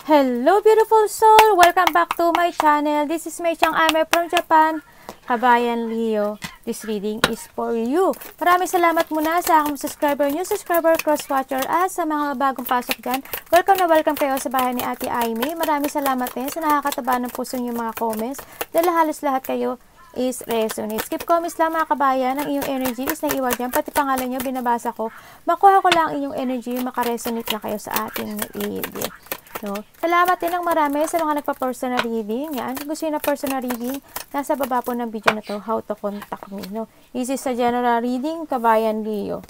Hello beautiful soul! Welcome back to my channel. This is Mei Chang Ame from Japan. Kabayan Leo, this reading is for you. Maraming salamat muna sa akong subscriber, new subscriber, cross-watcher, at sa mga bagong pasok dyan. Welcome na welcome kayo sa bahay ni Ate Aimee. Maraming salamat din sa nakakataba ng puso yung mga comments. Dahil halos lahat kayo is resonate. Skip comments lang mga kabayan. Ang iyong energy is naiiwan dyan. Pati pangalan nyo, binabasa ko. Makuha ko lang inyong energy, makaresonate lang kayo sa ating reading. No? Salamat din ng marami sa mga nagpa-personal reading. Yan. Kung gusto nyo na personal reading, nasa baba po ng video na to, how to contact me. No? This is a general reading, Kabayan Leo.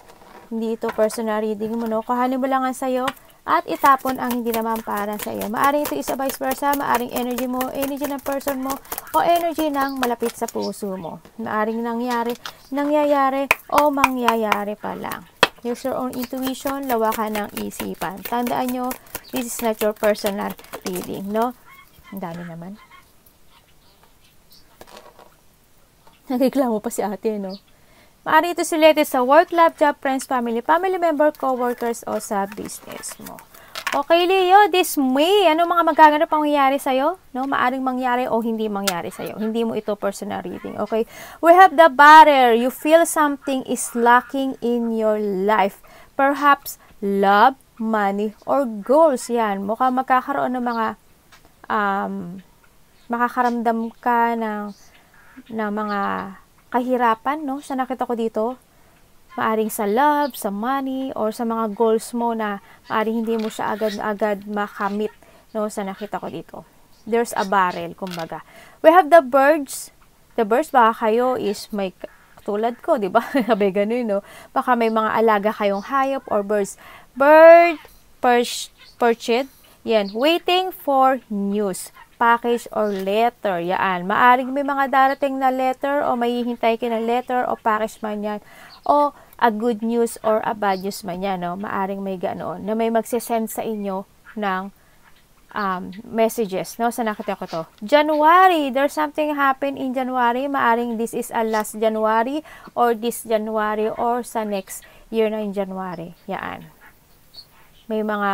Hindi ito personal reading mo. No? Kuhanin mo lang ang sayo at itapon ang hindi naman para sa iyo. Maaring ito is a vice versa, maaring energy mo, energy ng person mo, o energy ng malapit sa puso mo. Maaring nangyayari o mangyayari pa lang. Use your own intuition, lawakan ng isipan. Tandaan nyo, this is not your personal reading, no? Ang dami naman. Nagreklamo pa si ate, no? Maaari ito related sa work, love, job, friends, family member, co-workers, o sa business mo. Okay, Leo, this May, ano mga magaganap ang mangyayari sa'yo? No? Maaring mangyari o hindi mangyari sa'yo. Hindi mo ito personal reading, okay? We have the barrier. You feel something is lacking in your life. Perhaps love, money, or goals. Yan, mukhang magkakaroon ng mga, makakaramdam ka ng mga kahirapan, no? Sa nakita ko dito, maaring sa love, sa money, or sa mga goals mo na maaring hindi mo siya agad-agad makamit, no, sa nakita ko dito. There's a barrel, kumbaga. We have the birds. The birds, baka kayo is may, tulad ko, di ba? Sabi ganun, no? Baka may mga alaga kayong hayop or birds. Bird, perched, yan, waiting for news, package or letter, yan. Maaring may mga darating na letter o may hihintay ka na letter o package man yan, o a good news or a bad news man yan, no? Maaring may ganoon na may magsisend sa inyo ng messages, no? Sa nakita ko to. January, there's something happen in January. Maaring this is a last January or this January or sa next year na in January. Yan. May mga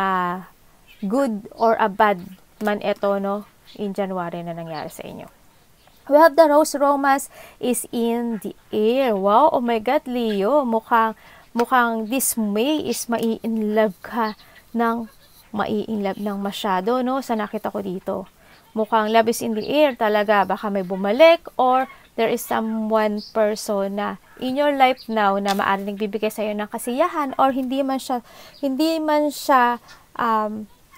good or a bad man ito, no? In January na nangyari sa inyo. We have the rose, romance is in the air. Wow, oh my God, Leo. Mukhang this May is mai-inlove ka ng mai-inlove ng masyado, no? Sa nakita ko dito. Mukhang love is in the air talaga. Baka may bumalik or there is someone person na in your life now na maaaring nagbibigay sa iyo ng kasiyahan or hindi man siya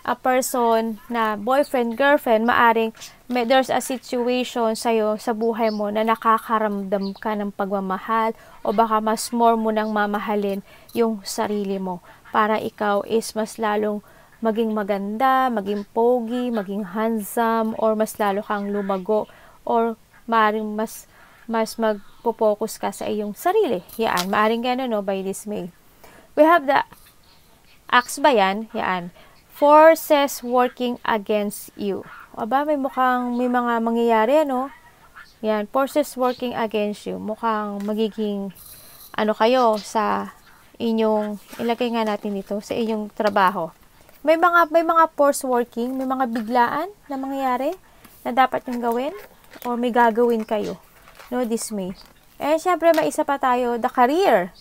a person na boyfriend, girlfriend, maaring there's a situation sa'yo sa buhay mo na nakakaramdam ka ng pagmamahal o baka mas more mo nang mamahalin yung sarili mo para ikaw is mas lalong maging maganda, maging pogi, maging handsome, or mas lalo kang lumago or maaring mas magpo-focus ka sa iyong sarili. Yan, maaring gano'n, no, by this May. We have the Axe ba yan? Yan. Forces working against you. Aba, may mga mangyayari, no? Yan, forces working against you. Mukhang magiging, kayo sa inyong, ilagay nga natin dito, sa inyong trabaho. May mga force working, may mga biglaan na mangyayari na dapat yung gawin o may gagawin kayo, no, this May. Syempre, may isa pa tayo, the career.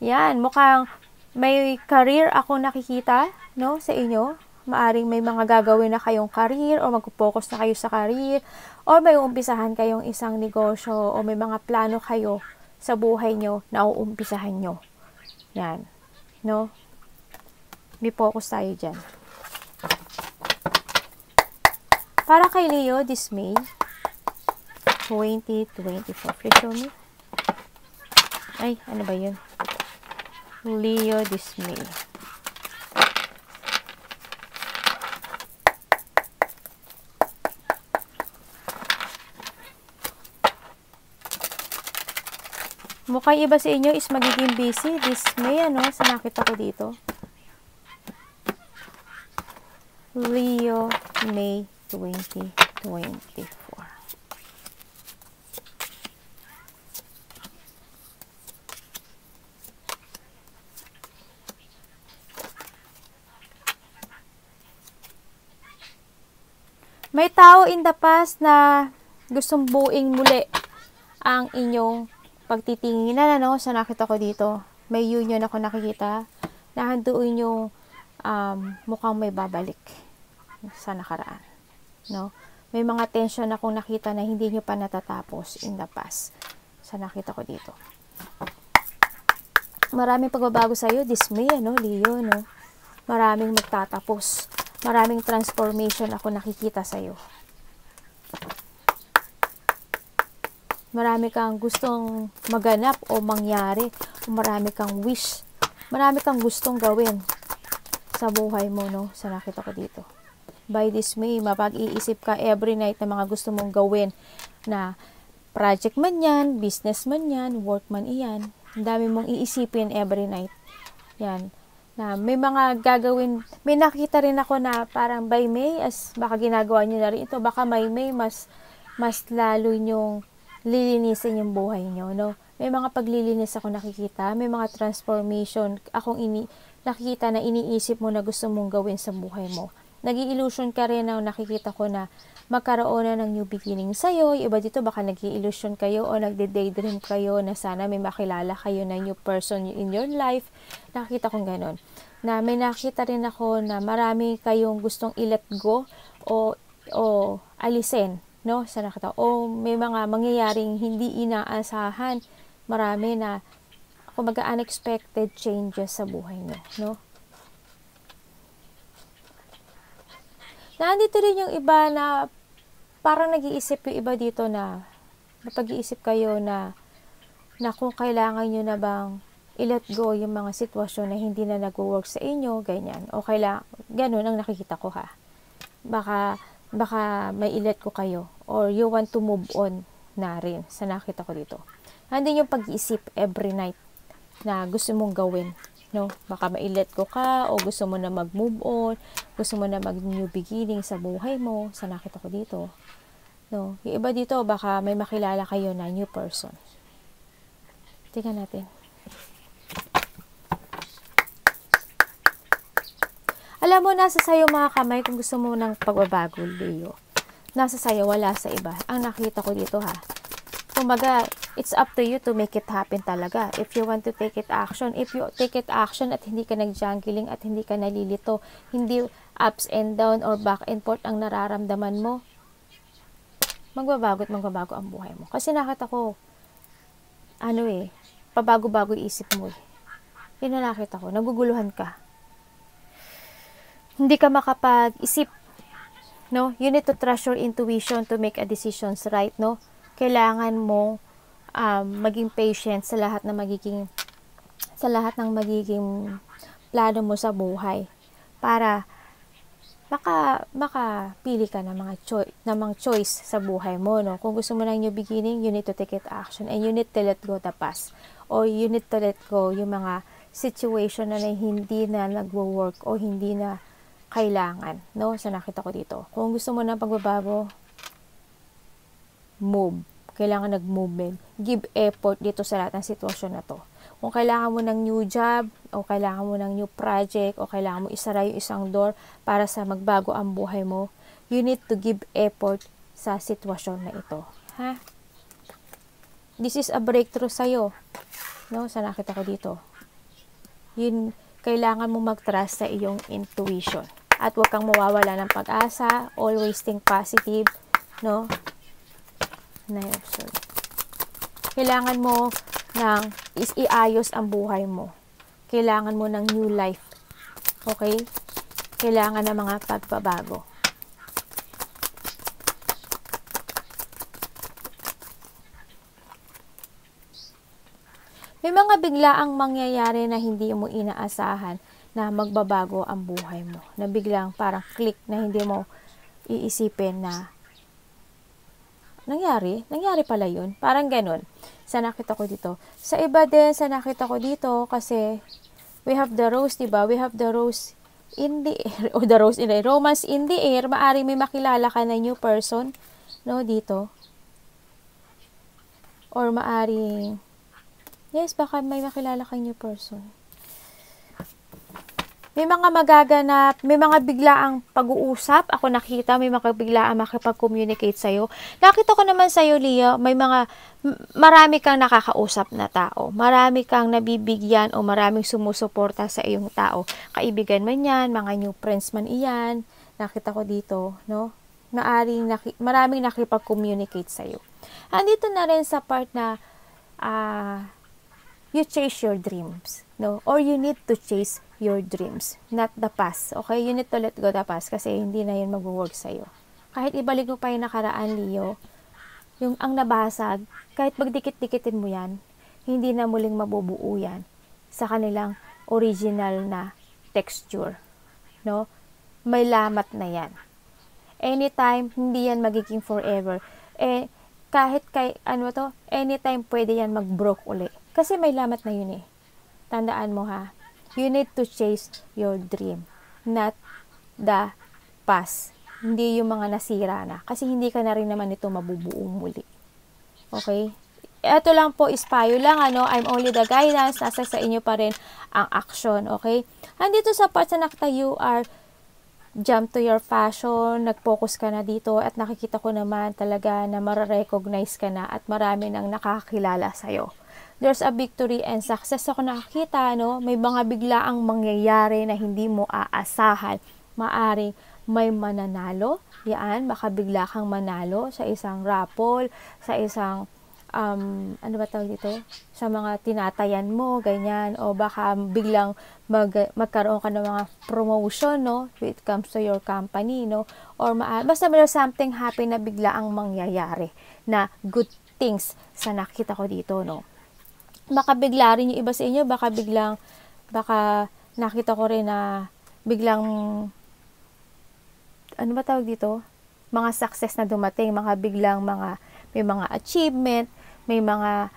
Yan, mukhang may career ako nakikita, no, sa inyo. Maaring may mga gagawin na kayong career o mag-focus na kayo sa career o may uumpisahan kayong isang negosyo o may mga plano kayo sa buhay nyo na uumpisahan nyo. Yan. No? May focus tayo dyan. Para kay Leo, this May 2024. Please show me. Ay, ano ba yun? Leo, this May. Mukhang iba sa inyo is magiging busy this May, ano, sa nakita ko dito. Leo, May 2024. May tao in the past na gustong buuin muli ang inyong pagtitinginan, ano, sa nakita ko dito. May union ako nakikita na handuin yung mukhang may babalik sa nakaraan, no? May mga tension akong nakita na hindi nyo pa natatapos in the past sa nakita ko dito. Maraming pagbabago sa iyo, dismay, ano, Leo, no? Maraming magtatapos. Maraming transformation ako nakikita sa iyo. Marami kang gustong maganap o mangyari, o marami kang wish. Marami kang gustong gawin sa buhay mo, no? Sa nakita ko dito. By this May, mapag-iisip ka every night na mga gusto mong gawin na project man yan, business man yan, work man iyan. Ang dami mong iisipin every night. Yan. Na may mga gagawin, may nakita rin ako na parang by May, as baka ginagawa nyo na rin ito, baka by May, mas lalo nyong lilinisin yung buhay nyo, no? May mga paglilinis ako nakikita, may mga transformation akong nakikita na iniisip mo na gusto mong gawin sa buhay mo. Nag-i-illusion ka rin na nakikita ko na magkaroon na ng new beginning sa'yo. Yung iba dito baka nag-i-illusion kayo o nagde-daydream kayo na sana may makilala kayo na new person in your life. Nakikita kong ganon. Na may nakita rin ako na marami kayong gustong i-let go o alisin, no? Sa nakita. O may mga mangyayaring hindi inaasahan. Marami na kumbaga unexpected changes sa buhay nyo, no? Nandito rin yung iba na parang nag-iisip yung iba dito na napag-iisip kayo na kung kailangan nyo na bang i-let go yung mga sitwasyon na hindi na nag-work sa inyo, ganyan. O ganun ang nakikita ko, ha. Baka may i-let ko kayo or you want to move on na rin sa nakita ko dito. Nandun yung pag-iisip every night na gusto mong gawin. No, baka ma-let go ka o gusto mo na mag-move on, gusto mo na mag-new beginning sa buhay mo, sa nakita ko dito. No, yung iba dito baka may makilala kayo na new person. Tingnan natin. Alam mo, nasa sayo mga kamay kung gusto mo ng pagbabago, Leo. Nasa sayo, wala sa iba. Ang nakita ko dito, ha. Kumbaga, it's up to you to make it happen talaga. If you want to take it action, if you take it action at hindi ka nag-jungling at hindi ka nalilito, hindi ups and down or back and forth ang nararamdaman mo, magbabago at magbabago ang buhay mo. Kasi nakita ko, pabago-bago isip mo. Yun na nakita ko, naguguluhan ka. Hindi ka makapag-isip, no? You need to trust your intuition to make a decisions right, no? Kailangan mo maging patient sa lahat ng magiging plano mo sa buhay para makapili ka ng mga choice sa buhay mo, no? Kung gusto mo ng new beginning, you need to take it action and you need to let go the past or you need to let go yung mga situation na hindi na nagwo-work o hindi na kailangan, no? Sa nakita ko dito. Kung gusto mo ng pagbabago, move. Kailangan nag-movement. Give effort dito sa lahat ng sitwasyon na to. Kung kailangan mo ng new job, o kailangan mo ng new project, o kailangan mo isara yung isang door para sa magbago ang buhay mo, you need to give effort sa sitwasyon na ito. Ha? This is a breakthrough sa'yo. No? Sa nakita ko dito. Kailangan mo mag-trust sa iyong intuition. At huwag kang mawawala ng pag-asa. Always think positive. No? Kailangan mo ng iayos ang buhay mo. Kailangan mo ng new life. Okay? Kailangan ng mga pagbabago. May mga biglaang mangyayari na hindi mo inaasahan na magbabago ang buhay mo. Na biglang parang click na hindi mo iisipin na nangyari pala yun. Parang ganun. Sa nakita ko dito. Sa iba din, sa nakita ko dito, kasi we have the rose, diba? We have the rose in the air, o the rose in the air, romance in the air. Maaring may makilala ka na new person, no, dito. Or maaring, yes, baka may makilala ka new person. May mga magaganap, may mga biglaang pag-uusap. Ako nakita, may mga biglaang makipag-communicate sa'yo. Nakita ko naman sa'yo, Leo, marami kang nakakausap na tao. Marami kang nabibigyan o maraming sumusuporta sa iyong tao. Kaibigan man yan, mga new friends man iyan. Nakita ko dito, no? Maraming nakipag-communicate sa'yo. Andito na rin sa part na you chase your dreams, no? Or you need to chase your dreams, not the past. Okay? You need to let go the past kasi hindi na yun mag-work sa'yo. Kahit ibalik mo pa yung nakaraan, Leo, yung ang nabasag, kahit magdikit-dikitin mo yan, hindi na muling mabubuo yan sa kanilang original na texture, no? May lamat na yan. Anytime, hindi yan magiging forever. Anytime pwede yan mag-broke uli. Kasi may lamat na yun eh. Tandaan mo ha. You need to chase your dream. Not the past. Hindi yung mga nasira na. Kasi hindi ka na rin naman ito mabubuong muli. Okay? Ito lang po is payo lang. I'm only the guidance. Nasa sa inyo pa rin ang action. Okay? Andito sa part na nakita you are jump to your fashion, nag-focus ka na dito at nakikita ko naman talaga na mararecognize ka na at marami nang nakakilala sa'yo. There's a victory and success ako nakakita, no? May mga biglaang mangyayari na hindi mo aasahan. Maaring may mananalo, yan, baka bigla kang manalo sa isang raffle, sa isang ano ba tawag dito? Sa mga tinatayan mo, ganyan, o baka biglang magkaroon ka ng mga promotion, no? When it comes to your company, no? Or basta may something happy na bigla ang mangyayari na good things sa nakita ko dito, no? Baka bigla rin yung iba sa inyo, baka nakita ko rin na biglang ano ba tawag dito? Mga success na dumating, may mga achievement, may mga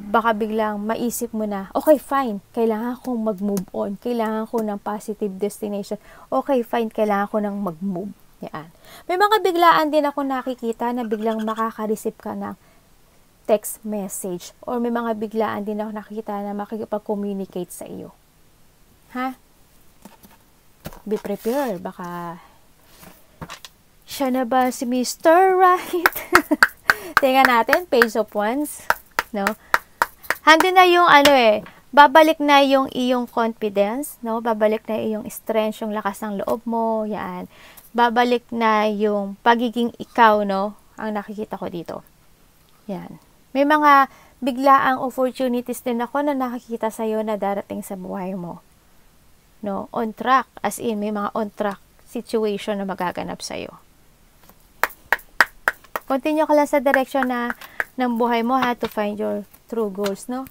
baka biglang maisip mo na, okay, fine, kailangan kong mag-move on, kailangan ko ng positive destination, okay, fine, kailangan ko ng mag-move. Yan. May mga biglaan din ako nakikita na biglang makaka-receive ka ng text message or may mga biglaan din ako nakikita na makikipag-communicate sa iyo. Ha? Be prepared, baka siya na ba si Mr. Right? Tingnan natin, Page of Wands, no? Handi na yung babalik na yung iyong confidence, no? Babalik na yung strength, yung lakas ng loob mo, yan. Babalik na yung pagiging ikaw, no? Ang nakikita ko dito. Yan. May mga biglaang opportunities din ako na nakikita sa'yo na darating sa buhay mo. No? On track, as in, may mga on track situation na magaganap sa'yo. Continue ka lang sa direction ng buhay mo to find your true goals, no?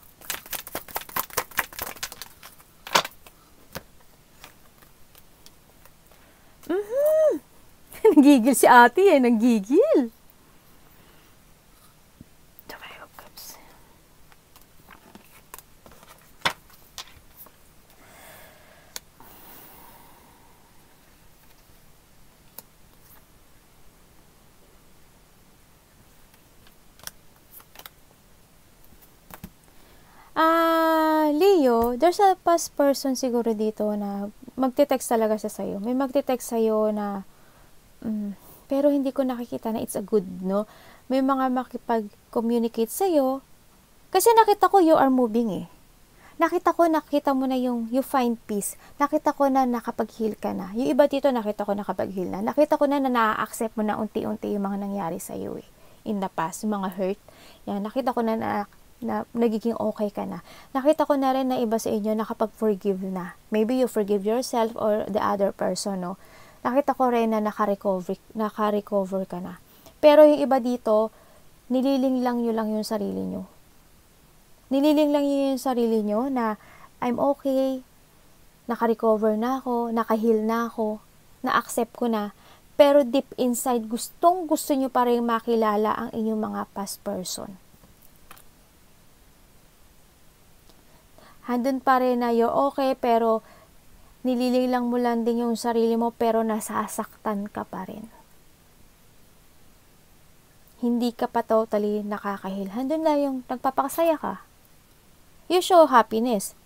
Nanggigil si ate nanggigil. Leo, there's a past person siguro dito na magte-text talaga siya sa'yo. May magte-text sa'yo na pero hindi ko nakikita na it's a good, no? May mga makipag-communicate sa'yo kasi nakita ko you are moving eh. Nakita mo na you find peace. Nakita ko na nakapag-heal ka na. Yung iba dito nakita ko nakapag-heal na. Nakita ko na na-accept mo na unti-unti yung mga nangyari sa'yo eh. In the past, yung mga hurt. Yan, nakita ko na nagiging okay ka na. Nakita ko na rin na iba sa inyo nakapag-forgive na. Maybe you forgive yourself or the other person, no? Nakita ko rin na naka-recover ka na. Pero yung iba dito, nililing lang yung sarili nyo. Nililing lang yung sarili nyo na I'm okay, naka-recover na ako, naka-heal na ako, na-accept ko na. Pero deep inside, gusto nyo pa rin makilala ang inyong mga past person. Handun pa rin na you're okay, pero nililing lang mo lang din yung sarili mo, pero nasasaktan ka pa rin. Hindi ka pa totally nakakahil. Handun na yung nagpapakasaya ka. You show happiness.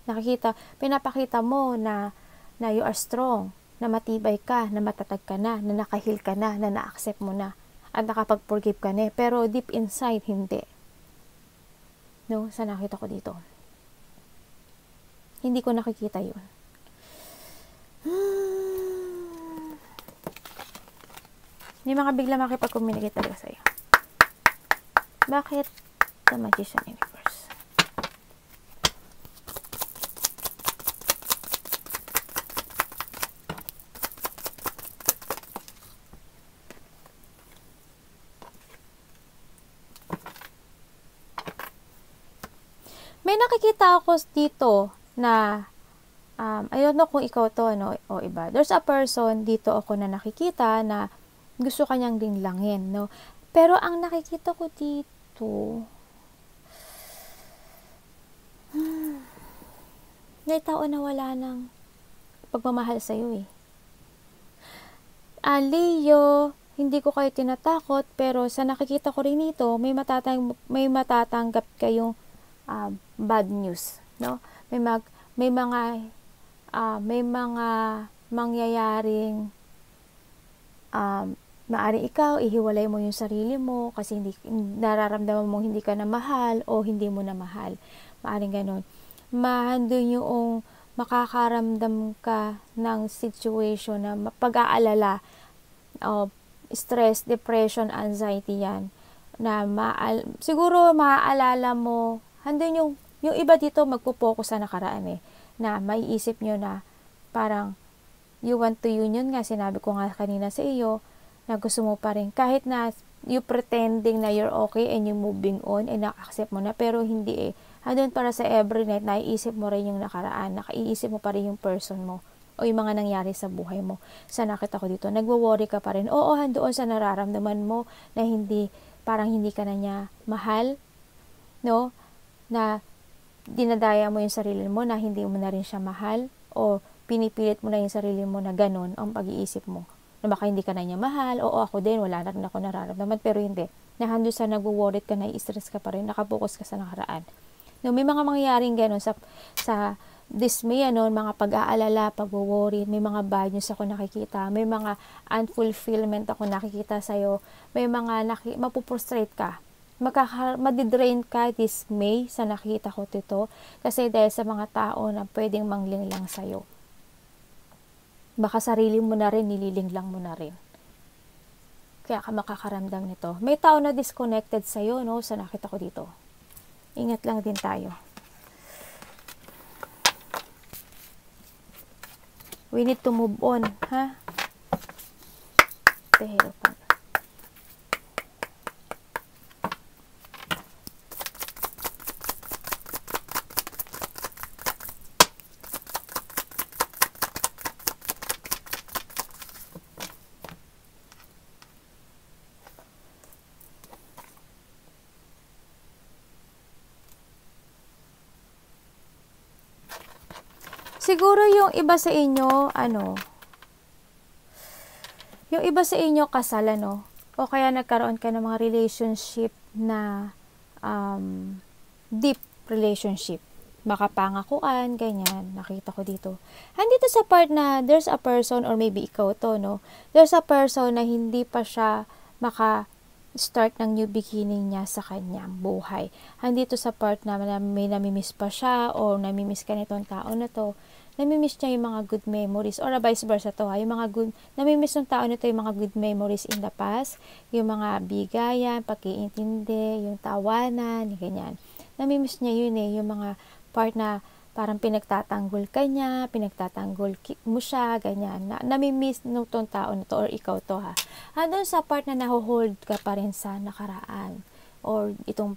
Pinapakita mo na na you are strong, na matibay ka, na matatag ka na nakahil ka na na-accept mo na, at nakapag-forgive ka na. Pero deep inside, hindi. No? Sa nakita ko dito. Hindi ko nakikita yun. May mga bigla makipag-communicate talaga sa'yo. Bakit? The Magician Universe. May nakikita ako dito na I don't know kung ikaw to, no, o iba. There's a person dito ako na nakikita na gusto kanyang linlangin, no. Pero ang nakikita ko dito, may tao na wala ng pagmamahal sa'yo eh. Leo, hindi ko kayo tinatakot, pero sa nakikita ko rin dito, may matatanggap kayong bad news, no? May mga mangyayaring maaring ikaw ihiwalay mo yung sarili mo kasi hindi nararamdaman mo hindi ka na mahal o hindi mo na mahal. Maaring ganun. Mahandun yung makakaramdam ka ng situation na pag-aalala, stress, depression, anxiety yan. Na siguro maaalala mo, handun yung iba dito magpo-focus sa nakaraan eh. Na maiisip nyo na parang you want to union nga, sinabi ko nga kanina sa iyo, na gusto mo pa rin, kahit na you pretending na you're okay and you moving on, na-accept mo na, pero hindi eh. Handun para sa every night, naiisip mo rin yung nakaraan, nakaiisip mo pa rin yung person mo, o yung mga nangyari sa buhay mo. Sa nakita ko dito, nagwo-worry ka pa rin. Oo, handoon sa nararamdaman mo na parang hindi ka na niya mahal, no? Na dinadaya mo yung sarili mo na hindi mo na rin siya mahal, o pinipilit mo na yung sarili mo na ganun ang pag-iisip mo na baka hindi ka na niya mahal, o ako din, wala na rin ako nararamdaman, pero hindi, nahando sa nagwo-worry ka, nai-stress ka pa rin, nakapokus ka sa nakaraan. No, may mga mangyayaring ganun sa dismay, mga pag-aalala, pag-worry, may mga bad news ako nakikita, may mga unfulfillment ako nakikita sa'yo, may mga mapuprostrate ka, madidrain ka, dismay sa nakita ko dito, kasi dahil sa mga tao na pwedeng manglinglang sa'yo. Baka sarili mo na rin, nililinglang mo na rin. Kaya ka makakaramdam nito. May tao na disconnected sa'yo, no, sa nakita ko dito. Ingat lang din tayo. We need to move on, ha? The Hierophant. Siguro yung iba sa inyo, yung iba sa inyo kasal, o kaya nagkaroon ka ng mga relationship na deep relationship. Baka pangakuan, ganyan, nakita ko dito. Andito sa part na there's a person, or maybe ikaw to, no? There's a person na hindi pa siya start ng new beginning niya sa kanyang buhay. Andito sa part na may namimiss pa siya, o namimiss ka nitong tao na to, namimiss niya yung mga good memories, or vice versa to, yung mga good, namimiss ng tao nito yung mga good memories in the past, yung mga bigayan, pag-iintindi, yung tawanan, ganyan. Namimiss niya yun eh, yung mga part na parang pinagtatanggol ka niya, pinagtatanggol mo siya, ganyan. Namimiss nitong tao na to, or ikaw to ha. Doon sa part na nahuhold ka pa rin sa nakaraan, or itong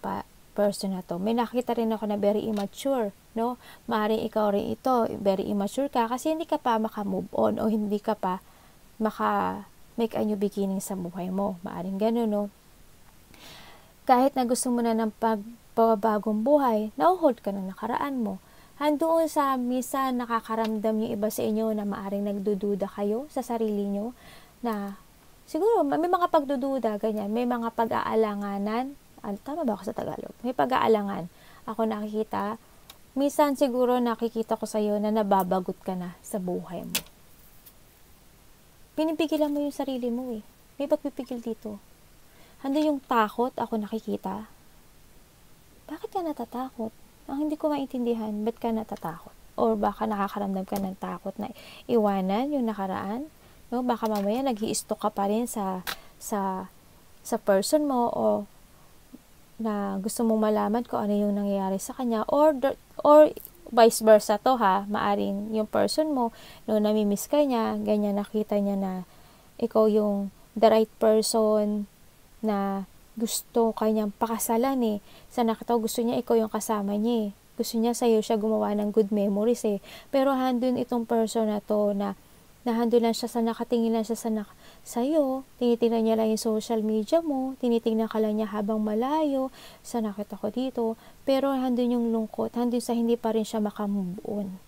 person na to. May nakita rin ako na very immature, no? Maaaring ikaw rin ito, very immature ka kasi hindi ka pa maka-move on, o hindi ka pa maka-make a new beginning sa buhay mo. Maaaring gano'n, no? Kahit na gusto mo na ng pagbabagong buhay, na-hold ka ng nakaraan mo. Handoon sa misa, nakakaramdam yung iba sa inyo na maaaring nagdududa kayo sa sarili nyo, na siguro may mga pagdududa, ganyan, may mga pag-aalanganan. Tama ba ako sa Tagalog? May pag-aalangan. Ako nakikita, Minsan siguro nakikita ko sa'yo na nababagot ka na sa buhay mo. Pinipigilan mo yung sarili mo eh. May pagpipigil dito. Hando yung takot ako nakikita. Bakit ka natatakot? Ang hindi ko maintindihan, ba't ka natatakot? Or baka nakakaramdam ka ng takot na iwanan yung nakaraan? No? Baka mamaya nag-i-stalk ka pa rin sa person mo o na gusto mong malaman kung ano yung nangyayari sa kanya or vice versa to ha, maaring yung person mo no namimiss ka niya, ganyan nakita niya na ikaw yung the right person na gusto kanyang pakasalan eh. Sa nakita gusto niya ikaw yung kasama niya eh. Gusto niya sa'yo siya gumawa ng good memories eh. Pero handun itong person na to na handun lang siya sa nakatingin lang siya sa'yo, tinitingnan niya lang yung social media mo, tinitingnan ka lang niya habang malayo, sa nakita ko dito, pero handun yung lungkot, handun sa hindi pa rin siya makamove on.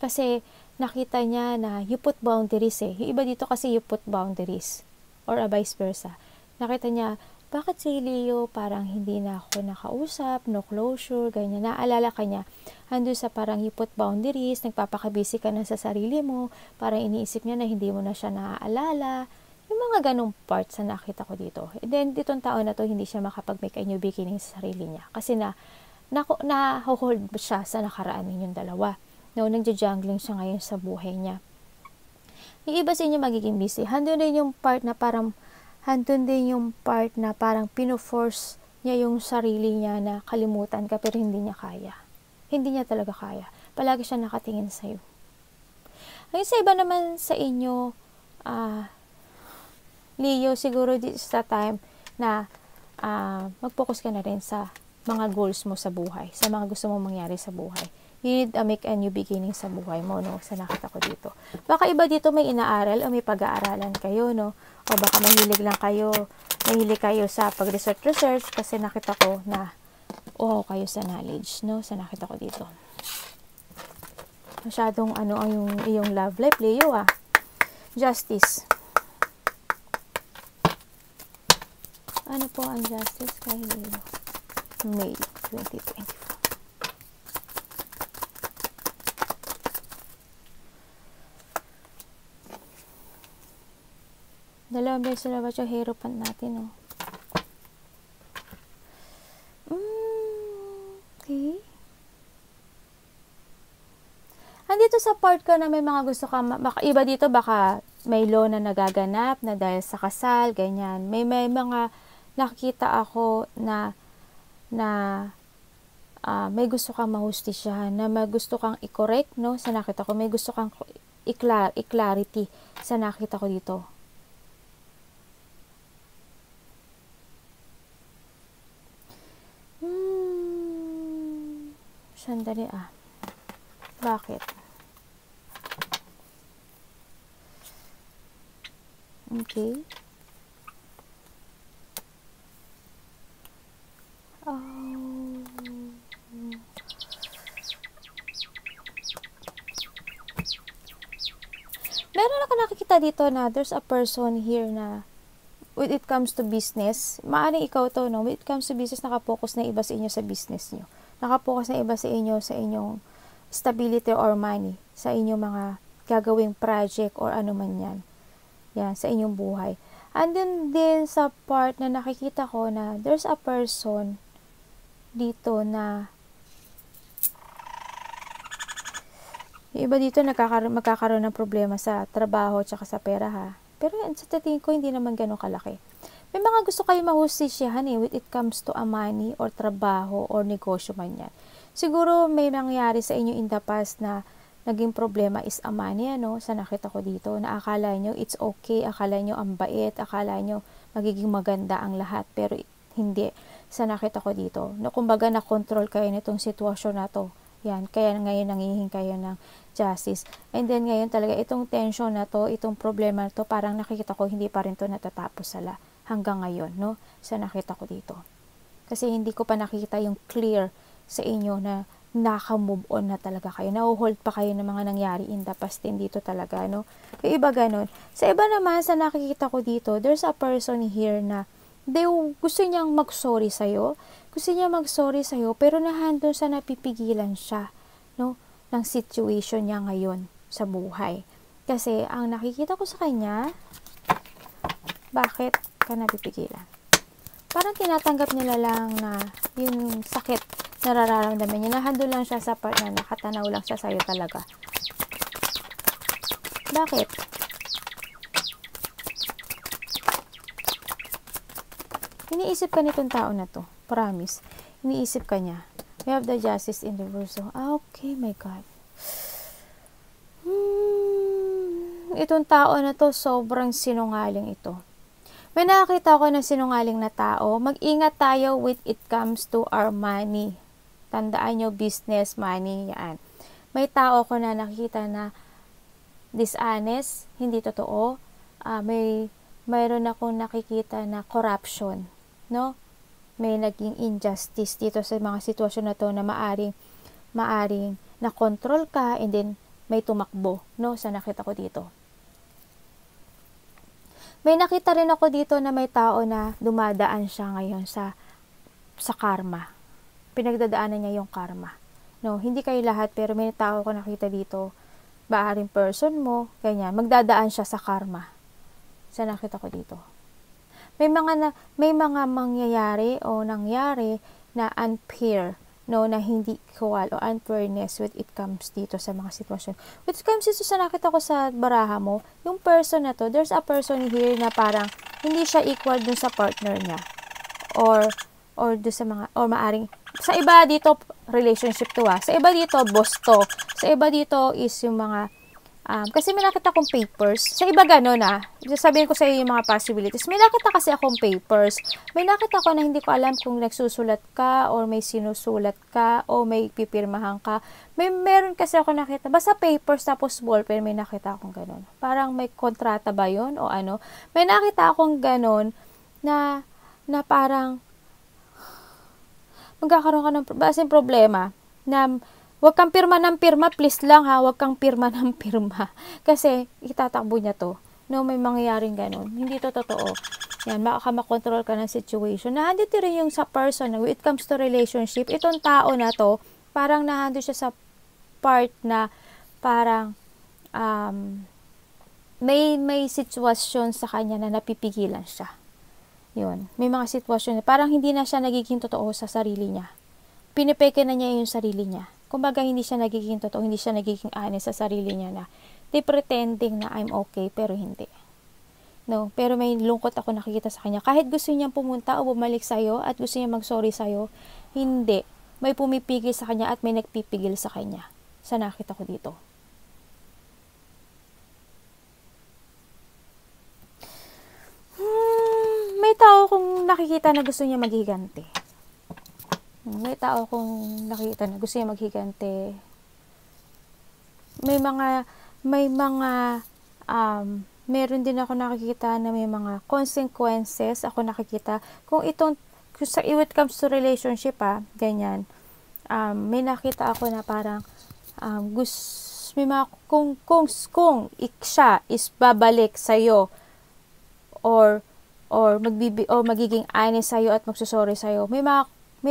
Kasi nakita niya na you put boundaries eh. Yung iba dito kasi you put boundaries, or vice versa. Nakita niya, bakit si Leo parang hindi na ako nakausap, no closure, ganyan. Naalala ka niya, handun sa parang you put boundaries, nagpapakabisi ka na sa sarili mo, parang iniisip niya na hindi mo na siya naaalala. Yung mga ganong parts na nakita ko dito. And then, ditong taon na to, hindi siya makapag-make a new beginning sa sarili niya. Kasi na-hold siya sa nakaraan ninyong dalawa. No, nagja-jungling siya ngayon sa buhay niya. Yung iba sa inyo magiging busy. Handun din yung part na parang pino-force niya yung sarili niya na kalimutan ka pero hindi niya kaya. Hindi niya talaga kaya. Palagi siya nakatingin sa'yo. Ngayon sa iba naman sa inyo, Leo, siguro sa time na mag-focus ka na rin sa mga goals mo sa buhay, sa mga gusto mong mangyari sa buhay. You need to make a new beginning sa buhay mo, no? Sa nakita ko dito. Baka iba dito may inaaral o may pag-aaralan kayo, no? O baka mahilig kayo sa pag-research kasi nakita ko na kayo sa knowledge, no? Sa nakita ko dito. Masyadong ang iyong love life, Leo, Justice. Ano po ang justice kay Leo? May 2024. Dalawang beses na ba yung hierophant natin, Okay. Andito sa part ko na may mga gusto ka, iba dito baka may law na nagaganap na dahil sa kasal, ganyan. May mga nakikita ako na may gusto kang mahustisyahan, na may gusto kang i-correct, no? Sa nakita ko, may gusto kang i-clarity sa nakita ko dito. Sandali Bakit? Okay. Meron ako nakikita dito na there's a person here na when it comes to business, maaaring ikaw to, no? When it comes to business, nakapokus na iba sa inyo sa business nyo. Nakapokus na iba sa inyo sa inyong stability or money, sa inyong mga gagawing project or ano man yan. Yan, sa inyong buhay. And then din sa part na nakikita ko na there's a person dito na yung iba dito magkakaroon ng problema sa trabaho at sa pera Pero sa tingin ko hindi naman ganun kalaki. May mga gusto kayo mahustisyahan when it comes to a money or trabaho or negosyo man yan. Siguro may nangyari sa inyo in the past na naging problema is a money, sa nakita ko dito, na akala nyo it's okay, akala nyo ang bait, akala nyo magiging maganda ang lahat, pero hindi. Sa nakita ko dito, na kumbaga na-control kayo nitong sitwasyon na to. Yan, kaya ngayon nangihingi kayo ng justice. And then ngayon talaga itong tension na to, itong problema na to, parang nakikita ko hindi pa rin to natatapos hanggang ngayon, sa nakita ko dito. Kasi hindi ko pa nakita yung clear sa inyo na naka-move on na talaga kayo. Na-hold pa kayo ng mga nangyari in the past din dito talaga, Yung iba ganun. Sa iba naman, sa nakikita ko dito, there's a person here na Gusto niyang mag-sorry sa'yo. Gusto niya mag-sorry sa'yo, pero nahandun sa napipigilan siya, no, ng situation niya ngayon sa buhay. Kasi, ang nakikita ko sa kanya, bakit ka napipigilan? Parang tinatanggap nila lang na yung sakit na nararamdaman niya. Nahandun lang siya sa part na nakatanaw lang siya sa'yo talaga. Bakit? Iniisip ka nitong tao na to. Promise. Iniisip ka niya. We have the justice in reverse. Okay, my God. Itong tao na to, sobrang sinungaling ito. May nakakita ko ng sinungaling na tao. Mag-ingat tayo with it comes to our money. Tandaan nyo, business, money, yan. May tao ko na nakikita na dishonest, hindi totoo. Mayroon akong nakikita na corruption, no? May naging injustice dito sa mga sitwasyon na to na maaring na-control ka and then may tumakbo, no? Sa nakita ko dito. May nakita rin ako dito na may tao na dumadaan siya ngayon sa karma. Pinagdadaanan niya yung karma. No, hindi kayo lahat, pero may tao ko nakita dito, baaring person mo, ganyan, magdadaan siya sa karma. Sa nakita ko dito. May mga mangyayari o nangyari na unfair, no, na hindi equal o unfairness when it comes dito sa mga sitwasyon. When it comes dito sa nakita ko sa baraha mo, yung person na to, there's a person here na parang hindi siya equal dun sa partner niya. Or dun sa mga, or maaring, sa iba dito, relationship to Sa iba dito, boss to. Sa iba dito is yung mga, kasi may nakita akong papers. Sa iba gano'n sabihin ko sa iyo yung mga possibilities. May nakita kasi akong papers. May nakita ko na hindi ko alam kung nagsusulat ka or may sinusulat ka o may pipirmahan ka. Meron kasi ako nakita. Basta papers tapos ballpen, may nakita akong gano'n. Parang may kontrata ba yun o ano? May nakita akong gano'n na parang magkakaroon ka ng problema na huwag kang pirma ng pirma, please lang ha, huwag kang pirma ng pirma. Kasi, itatakbo niya to. No, may mangyayaring ganun. Hindi to totoo. Yan, baka makontrol ka ng situation. Nahandito rin yung sa person, when it comes to relationship, itong tao na to, parang nahando siya sa part na, parang, may sitwasyon sa kanya na napipigilan siya. Yun. May mga sitwasyon, parang hindi na siya nagiging totoo sa sarili niya. Pinipeke na niya yung sarili niya. Kumbaga, hindi siya nagiging totoo, hindi siya nagiging honest sa sarili niya na di pretending na I'm okay, pero hindi. No, pero may lungkot ako nakikita sa kanya. Kahit gusto niya pumunta o bumalik sa'yo at gusto niya mag-sorry sa'yo, hindi. May pumipigil sa kanya at may nagpipigil sa kanya. Sa nakita ko dito. May tao kong nakikita na gusto niya maghiganti. May tao kong nakita na gusto niya maghigante. Meron din ako nakikita na may mga consequences ako nakikita. Kung it comes to relationship, ganyan. May nakita ako na parang, may mga, kung siya is babalik sa'yo, or magiging honest sa'yo at magsusorry sa'yo, may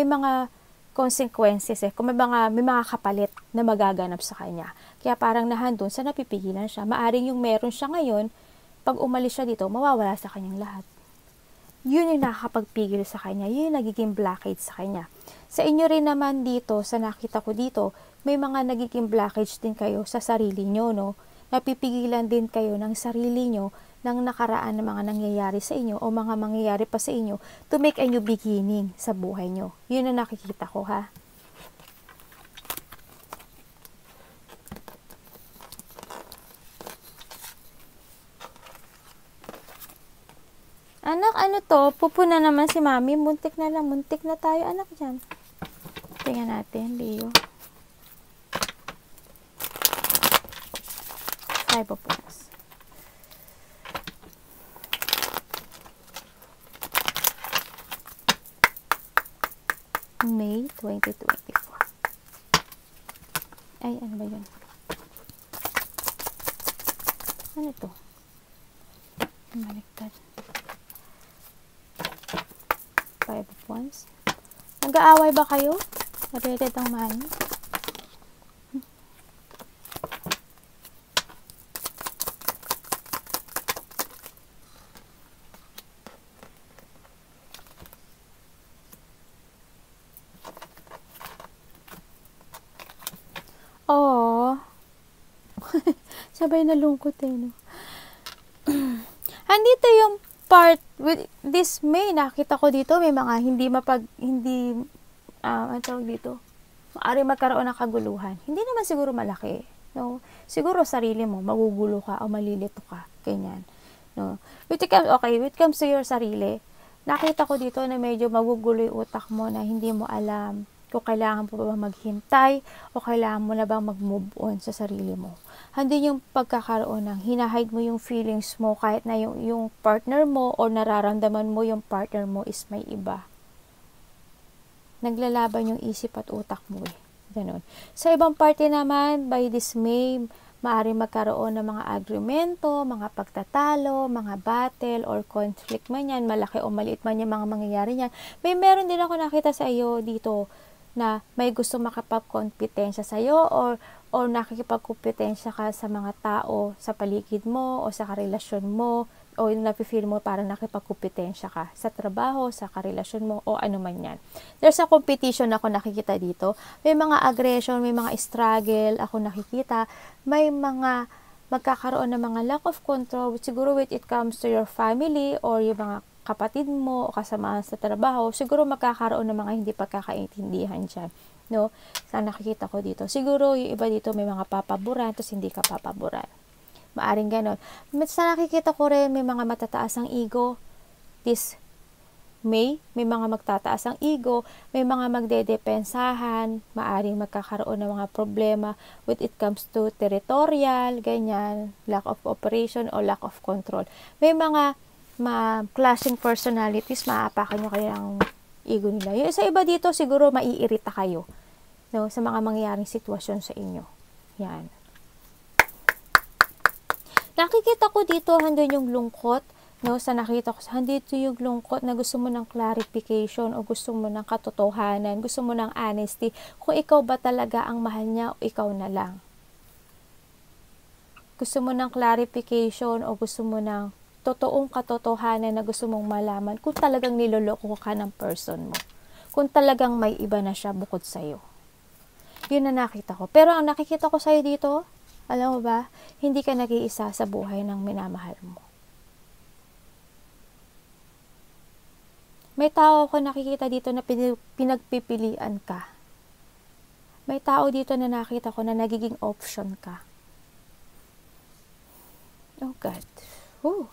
mga consequences kung may mga kapalit na magaganap sa kanya. Kaya parang nahandun sa napipigilan siya. Maaring yung meron siya ngayon, pag umalis siya dito, mawawala sa kanyang lahat. Yun yung nakakapagpigil sa kanya. Yun yung nagiging blockage sa kanya. Sa inyo rin naman dito, sa nakita ko dito, may mga nagiging blockage din kayo sa sarili nyo, no? Napipigilan din kayo ng sarili nyo ng nakaraan na mga nangyayari sa inyo o mga mangyayari pa sa inyo to make a new beginning sa buhay nyo. Yun ang nakikita ko, ha? Anak, ano to? Pupuna naman si mami. Muntik na tayo, anak, dyan. Tingnan natin, Leo. Tayo pupunas. May 2024. Ay, ano ba yun? Ano to? Baliktad. Five of Wands. Nag-aaway ba kayo? Related ang money? Oh. Sabay nalungkot eh, no? Andito yung part with this May, nakita ko dito, may mga ano tawag dito? Maari magkaroon ng kaguluhan. Hindi naman siguro malaki, no? Siguro sarili mo, magugulo ka o malilito ka, ganyan, no? When it comes to your sarili, nakita ko dito na medyo magugulo yung utak mo na hindi mo alam kung kailangan mo ba maghintay o kailangan mo na bang mag-move on sa sarili mo. Hindi yung pagkakaroon ng hinahide mo yung feelings mo kahit na yung partner mo o nararamdaman mo yung partner mo is may iba. Naglalaban yung isip at utak mo eh. Ganun. Sa ibang party naman, by this May, maaari magkaroon ng mga agremento, mga pagtatalo, mga battle or conflict man yan, malaki o maliit man yung mga mangyayari yan. Meron din ako nakita sa iyo dito na may gusto makapagkompetensya sa iyo or nakikipagkompetensya ka sa mga tao sa paligid mo o sa karelasyon mo o yung nafe-feel mo parang nakipagkompetensya ka sa trabaho, sa karelasyon mo o ano man yan. There's a competition ako nakikita dito. May mga aggression, may mga struggle ako nakikita. May mga magkakaroon ng mga lack of control siguro when it comes to your family or yung mga kapatid mo o kasama sa trabaho, siguro magkakaroon ng mga hindi pagkakaintindihan dyan. No? Sa nakikita ko dito. Siguro yung iba dito may mga papaboran, tapos hindi ka papaboran. Maaring ganon. Sa nakikita ko rin, may mga matataas ang ego. This May, may mga magtataas ang ego, may mga magdedepensahan, maaring magkakaroon ng mga problema when it comes to territorial, ganyan, lack of operation o lack of control. May mga clashing personalities, maapakan nyo kayo ng ego nila. Yung sa iba dito, siguro maiirita kayo, no, sa mga mangyayaring sitwasyon sa inyo. Yan. Nakikita ko dito, handun yung lungkot, no, sa nakita ko, handito yung lungkot na gusto mo ng clarification o gusto mo ng katotohanan, gusto mo ng honesty, kung ikaw ba talaga ang mahal niya o ikaw na lang. Gusto mo ng clarification o gusto mo ng totoong katotohanan na gusto mong malaman kung talagang niloloko ka ng person mo. Kung talagang may iba na siya bukod sa'yo. Yun na nakita ko. Pero ang nakikita ko sa'yo dito, alam mo ba, hindi ka nag-iisa sa buhay ng minamahal mo. May tao ako nakikita dito na pinagpipilian ka. May tao dito na nakita ko na nagiging option ka. Oh God. Ooh.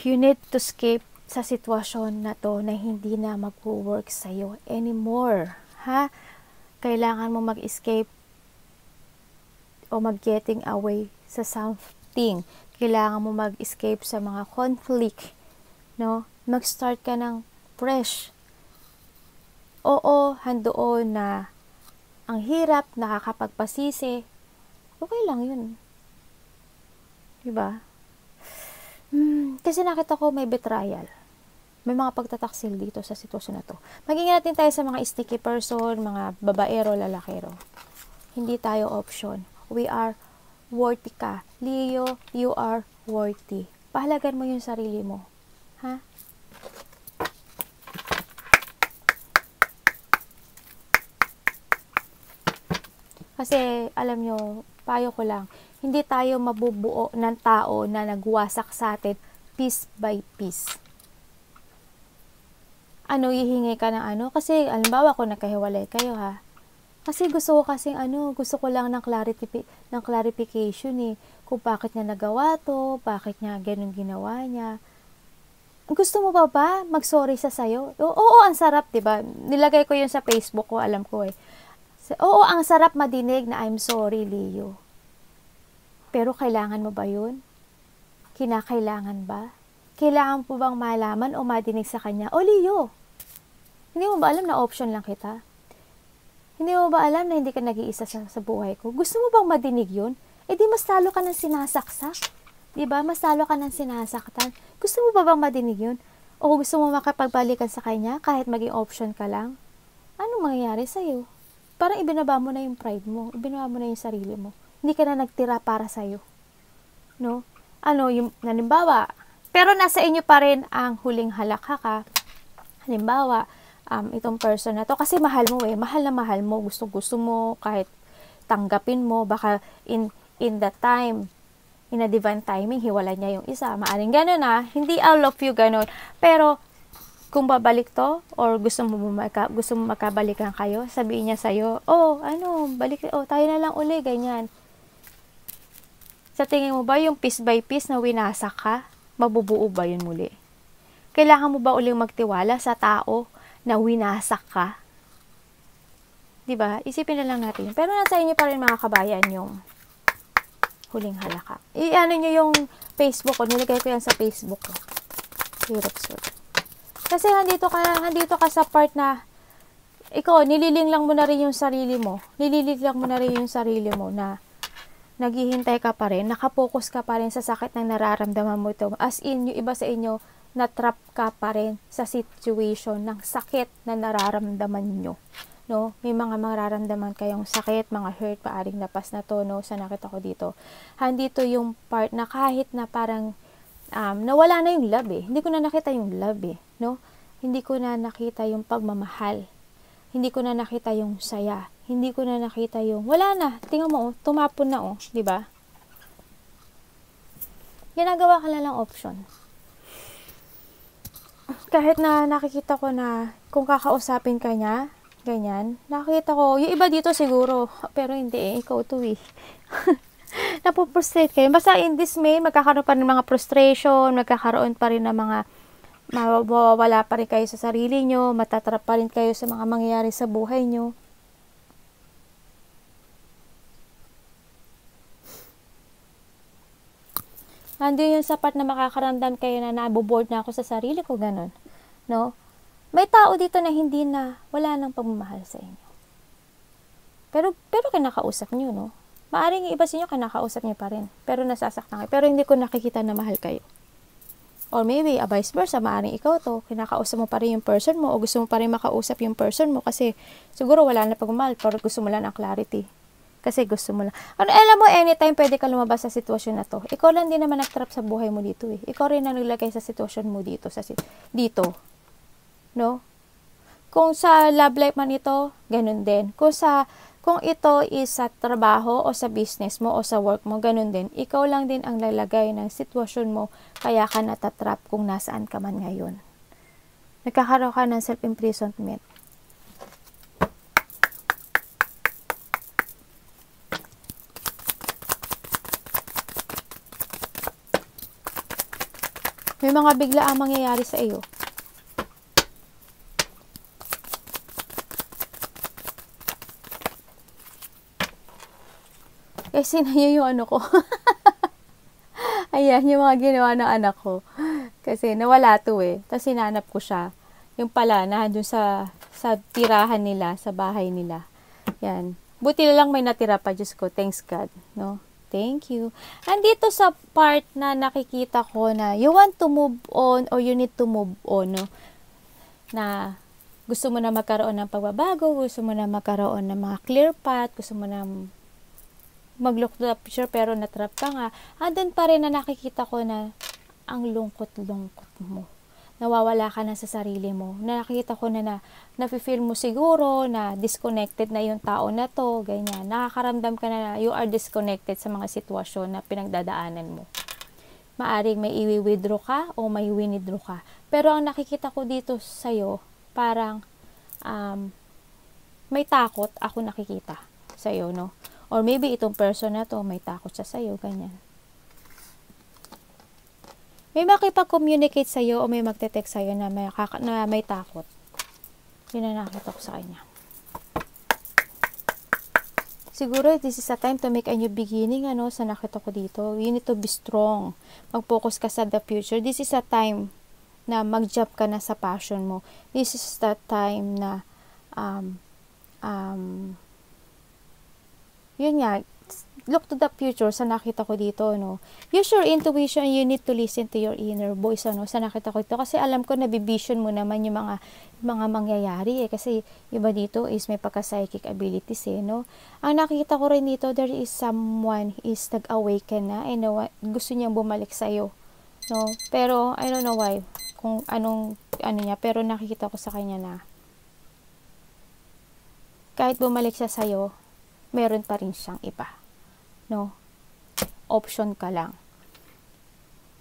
You need to escape sa sitwasyon na to na hindi na mag-work sa'yo anymore. Ha? Kailangan mo mag-escape o mag-getting away sa something. Kailangan mo mag-escape sa mga conflict. No? Mag-start ka ng fresh. Oo, handoon na ang hirap, nakakapagpasisi. Okay lang yun. Diba? Kasi nakita ko may betrayal. May mga pagtataksil dito sa sitwasyon na to. Mag-ingat din tayo sa mga sticky person, mga babaero, lalakero. Hindi tayo option. We are worthy ka. Leo, you are worthy. Pahalagan mo yung sarili mo. Ha? Kasi, alam nyo, payo ko lang, hindi tayo mabubuo ng tao na nagwasak sa atin piece by piece. Ano, hihingi ka ng ano? Kasi, alimbawa, kung nagkahiwalay kayo ha. Kasi gusto ko lang ng clarification eh. Kung bakit niya nagawa to, bakit niya ganun ginawa niya. Gusto mo ba mag-sorry sa sayo? Oo, ang sarap, diba? Nilagay ko yun sa Facebook ko, alam ko eh. Oo, ang sarap madinig na I'm sorry, Leo. Pero kailangan mo ba yun? Kinakailangan ba? Kailangan po bang malaman o madinig sa kanya? O Leo, hindi mo ba alam na option lang kita? Hindi mo ba alam na hindi ka nag-iisa sa buhay ko? Gusto mo bang madinig yun? E di mas talo ka ng sinasaksak. Diba? Mas talo ka ng sinasaktan. Gusto mo ba bang madinig yun? O gusto mo makapagbalikan sa kanya kahit maging option ka lang? Anong mangyayari sa'yo? Parang ibinaba mo na yung pride mo, ibinaba mo na yung sarili mo. Hindi ka na nagtira para sa'yo. No? Ano, yung, halimbawa, pero nasa inyo pa rin ang huling halakhaka. Halimbawa, itong person na to, kasi mahal mo mahal na mahal mo, gusto mo, kahit tanggapin mo, baka in the time, in a divine timing, hiwalay niya yung isa. Maaring gano'n hindi I love you gano'n. Pero, kung babalik to, or gusto mo makabalikan kayo, sabihin niya sa'yo, tayo na lang uli, ganyan. Sa tingin mo ba, yung piece by piece na winasak ka, mabubuo ba yun muli? Kailangan mo ba uling magtiwala sa tao na winasak ka? Diba? Isipin na lang natin. Pero nasa inyo pa rin mga kabayan yung huling halaka. I-ano nyo yung Facebook ko. Nilagay ko yan sa Facebook ko. Hirap sir. Kasi handito ka sa part na ikaw, nililing lang mo na rin yung sarili mo. Nililing lang mo na rin yung sarili mo na naghihintay ka pa rin, nakapokus ka pa rin sa sakit na nararamdaman mo ito. As in, yung iba sa inyo, na-trap ka pa rin sa situation ng sakit na nararamdaman nyo. No? May mga mararamdaman kayong sakit, mga hurt, paaring napas na to, no? Sa nakita ko dito. Handito yung part na kahit na parang nawala na yung love Hindi ko na nakita yung love no? Hindi ko na nakita yung pagmamahal. Hindi ko na nakita yung saya. Hindi ko na nakita yung wala na. Tingnan mo, tumapon na di ba? Ginagawa ka na lang option. Kahit na nakikita ko na kung kakausapin ka niya, ganyan, nakikita ko, yung iba dito siguro, pero hindi ikaw to napuprostrate kayo. Basta in this May, magkakaroon pa rin ng mga frustration, magkakaroon pa rin ng mga mawawala pa rin kayo sa sarili nyo, matatrap pa rin kayo sa mga mangyayari sa buhay nyo. Nandiyo yung sapat na makakaramdam kayo na naboboard na ako sa sarili ko, ganun. No? May tao dito na hindi na, wala nang pagmamahal sa inyo. Pero kinakausap nyo, no? Maaring iba sa inyo, kinakausap nyo pa rin. Pero nasasaktan kayo. Pero hindi ko nakikita na mahal kayo. Or maybe, vice versa, maaring ikaw to, kinakausap mo pa rin yung person mo, o gusto mo pa rin makausap yung person mo, kasi siguro wala na pagmamahal, pero gusto mo lang ng clarity. Kasi gusto mo lang. Alam mo, anytime pwede ka lumabas sa sitwasyon na to. Ikaw lang din naman nagtrap sa buhay mo dito Ikaw rin na naglagay sa sitwasyon mo dito. Dito. No? Kung sa love life man ito, ganun din. Kung ito is sa trabaho o sa business mo o sa work mo, ganun din. Ikaw lang din ang lalagay ng sitwasyon mo, kaya ka natatrap kung nasaan ka man ngayon. Nagkakaroon ka ng self-imprisonment. May mga bigla ang mangyayari sa iyo. Kasi na yung ko. Ayan, yung mga ginawa ng anak ko. Kasi nawala to Tapos sinanap ko siya. Yung pala, nandun sa tirahan nila, sa bahay nila. Yan. Buti na lang may natira pa, Diyos ko. Thanks God. No? Thank you. Andito sa part na nakikita ko na you want to move on or you need to move on, no? Na gusto mo na magkaroon ng pagbabago, gusto mo na magkaroon ng mga clear path, gusto mo na mag-look to the future, pero natrap ka nga. Andun pa rin na nakikita ko na ang lungkot-lungkot mo. Nawawala ka na sa sarili mo. Nakikita ko na nafe-feel mo siguro na disconnected na yung tao na to, ganyan. Nakakaramdam ka na you are disconnected sa mga sitwasyon na pinagdadaanan mo. Maaring may i-withdraw ka o may winidraw ka. Pero ang nakikita ko dito sa'yo, parang may takot ako nakikita sa'yo, no? Or maybe itong person na to, may takot siya sa'yo, ganyan. May makipag-communicate sa'yo o may magte-text sa'yo na may takot. Yun na nakita ko sa kanya. Siguro, this is a time to make a new beginning, sa nakita ko dito. You need to be strong. Mag-focus ka sa the future. This is a time na mag-jump ka na sa passion mo. This is the time na, yun nga, look to the future sa nakita ko dito, no. Use your intuition, you need to listen to your inner voice, ano, sa nakita ko dito. Kasi alam ko na vision mo naman yung mga mangyayari, kasi iba dito is may pagka-psychic abilities, no. Ang nakita ko rin dito, there is someone is nag-awaken na, and gusto niyang bumalik sa'yo, no. Pero, I don't know why, kung ano niya, pero nakikita ko sa kanya na, kahit bumalik siya sa'yo, meron pa rin siyang iba. No? Option ka lang.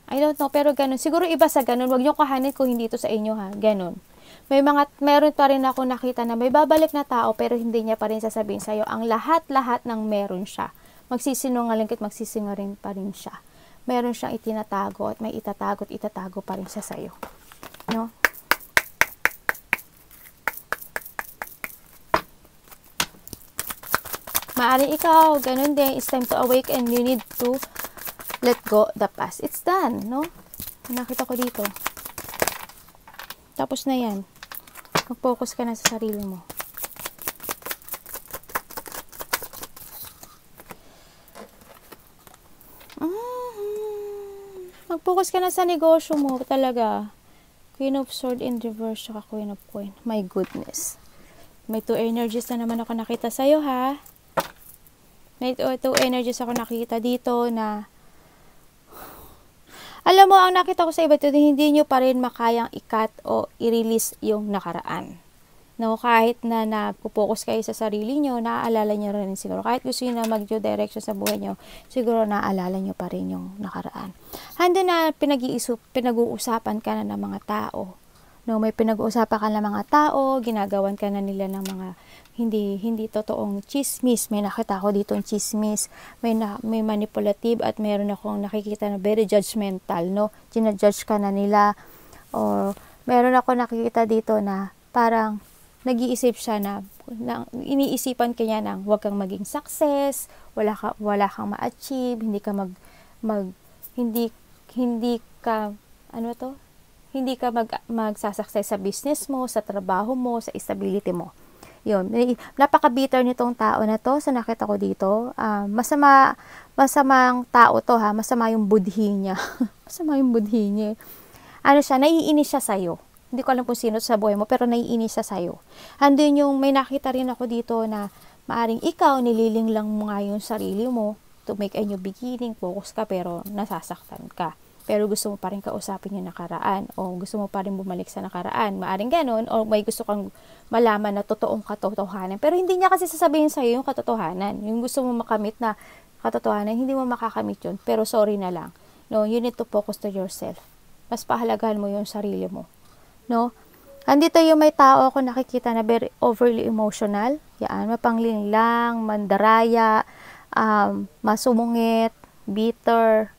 I don't know, pero ganun. Siguro iba sa ganun. Huwag niyo kahanin kung hindi ito sa inyo, ha. Ganun. Meron pa rin ako nakita na may babalik na tao, pero hindi niya pa rin sasabihin sa'yo. Ang lahat-lahat ng meron siya. Magsisinungaling at magsisingaling pa rin siya. Meron siyang itinatago at may itatago pa rin siya sa'yo. No? Maaaring ikaw, ganun din, it's time to awake and you need to let go the past. It's done, no? Nakita ko dito. Tapos na yan. Mag-focus ka na sa sarili mo. Mag-focus ka na sa negosyo mo talaga. Queen of Sword in reverse, saka Queen of Coin. My goodness. May 2 energies na naman ako nakita sa'yo, ha? May 2 energies ako nakita dito na alam mo, ang nakita ko sa iba dito, hindi nyo pa rin makayang i-cut o i-release yung nakaraan. No, kahit na nagpo-focus kayo sa sarili nyo, naaalala nyo rin siguro. Kahit gusto nyo na mag-direction sa buhay nyo, siguro naaalala nyo pa rin yung nakaraan. Hando na pinag-uusapan ka na ng mga tao. No, may pinag-uusapan ka ng mga tao, ginagawan ka na nila ng mga hindi totoong chismis. May nakita ko dito ng chismis, may manipulative, at meron akong nakikita na very judgmental, no? Ginajudge ka na nila, or meron ako nakikita dito na parang nag-iisip siya na iniisipan kanya nang huwag kang maging success, wala kang ma-achieve, hindi ka magsasucess sa business mo, sa trabaho mo, sa stability mo. Yun, napaka-bitter nitong tao na to, sa nakita ko dito. Masamang tao to, ha, masama yung budhi niya. Masama yung budhi niya. Ano siya, naiinis siya sa'yo. Hindi ko alam kung sino sa buhay mo, pero naiinis siya sa'yo. Andun yung, may nakita rin ako dito na maaring ikaw, nililing lang mo nga yung sarili mo to make a new beginning, focus ka, pero nasasaktan ka. Pero gusto mo pa rin kausapin yung nakaraan, o gusto mo pa rin bumalik sa nakaraan. Maaring ganun, o may gusto kang malaman na totoong katotohanan. Pero hindi niya kasi sasabihin sa'yo yung katotohanan. Yung gusto mo makamit na katotohanan, hindi mo makakamit yun. Pero sorry na lang. No, you need to focus to yourself. Mas pahalagahan mo yung sarili mo. No? Andito yung may tao ako nakikita na very overly emotional. Yan, mapanglinglang, mandaraya, masumungit, bitter,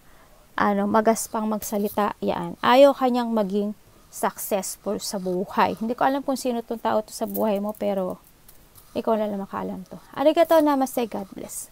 magaspang magsalita, yan. Ayaw kanyang maging successful sa buhay. Hindi ko alam kung sino tong tao to sa buhay mo, pero ikaw na lang makaalam to. Arigato, namaste, God bless.